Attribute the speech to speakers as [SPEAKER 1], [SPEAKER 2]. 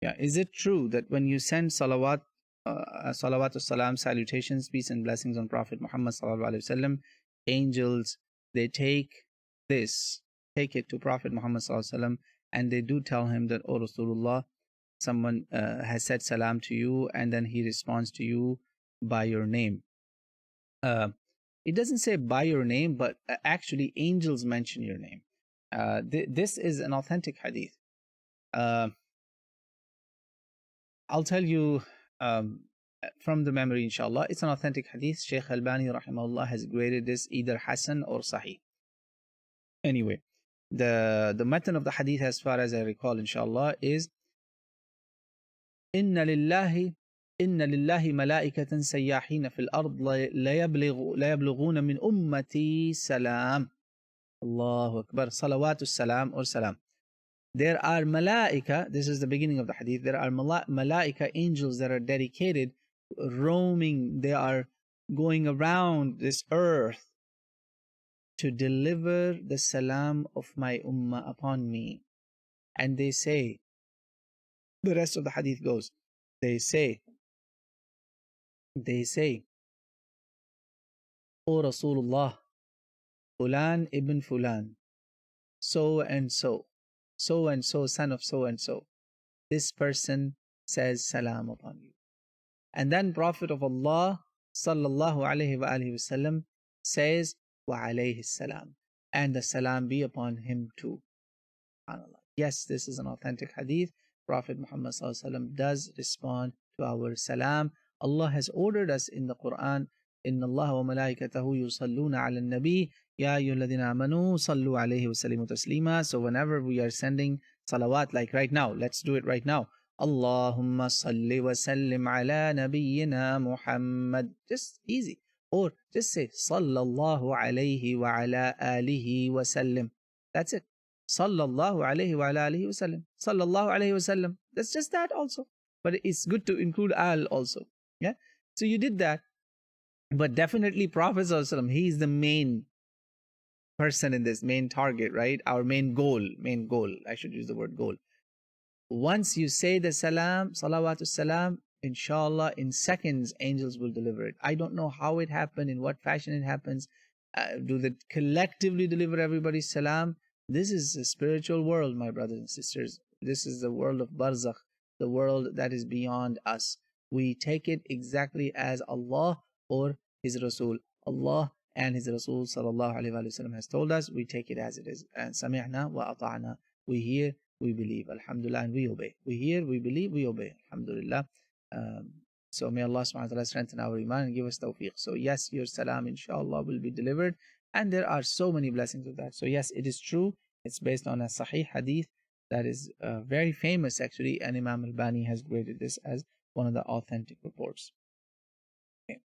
[SPEAKER 1] Yeah, is it true that when you send salawat salam, salutations, peace and blessings on Prophet Muhammad sallallahu alaihi wasallam, angels, they take it to Prophet Muhammad sallallahu alaihi wasallam, and they do tell him that, oh Rasulullah, someone has said salam to you, and then he responds to you by your name. It doesn't say by your name, but actually angels mention your name. This is an authentic hadith. I'll tell you from the memory, inshallah. It's an authentic hadith. Shaykh Albani rahimahullah has graded this either Hasan or Sahih. Anyway, the matan of the hadith, as far as I recall, inshallah, is Inna lillahi malaikatan sayyahina fil ard la yablughuna min ummati salam. Allahu Akbar. Salawatus salam or salam. There are malaika, this is the beginning of the hadith, there are malaika, angels that are dedicated, roaming, they are going around this earth to deliver the salam of my ummah upon me. And they say, the rest of the hadith goes, they say, O Rasulullah, Fulan ibn Fulan, so and so, son of so and so, this person says salam upon you. And then Prophet of Allah sallallahu alaihi wasallam says wa alayhi salam, and the salam be upon him too. SubhanAllah. Yes, this is an authentic hadith. Prophet Muhammad sallallahu alaihi wasallam does respond to our salam. Allah has ordered us in the Quran, Inna Allah wa malaikatahu yusalluna ala nabi Ya ayyuhalladhina amanu sallu alayhi wa sallimu taslima. So whenever we are sending salawat, like right now, let's do it right now. Allahumma salli wa sallim ala nabiyyina Muhammad. Just easy. Or just say sallallahu alayhi wa ala alihi wa sallim. That's it. Sallallahu alayhi wa ala alihi wa sallim. Sallallahu alayhi wa sallam. That's just that also. But it's good to include al also. Yeah. So you did that. But definitely Prophet sallallahu alaihi wasallam, he is the main person in this, main target, right? Our main goal, I should use the word goal. Once you say the salam, salawatus salam, inshallah, in seconds, angels will deliver it. I don't know how it happened, in what fashion it happens. Do they collectively deliver everybody's salam? This is a spiritual world, my brothers and sisters. This is the world of barzakh, the world that is beyond us. We take it exactly as Allah or His Rasul. Allah and His Rasul sallallahu alaihi wasallam has told us, we take it as it is. And sami'na wa ata'na. We hear, we believe. Alhamdulillah, and we obey. We hear, we believe, we obey. Alhamdulillah. So may Allah subhanahu wa ta'ala strengthen our iman and give us tawfiq. So yes, your salam inshallah will be delivered. And there are so many blessings of that. So yes, it is true. It's based on a sahih hadith that is very famous actually. And Imam Albani has graded this as one of the authentic reports.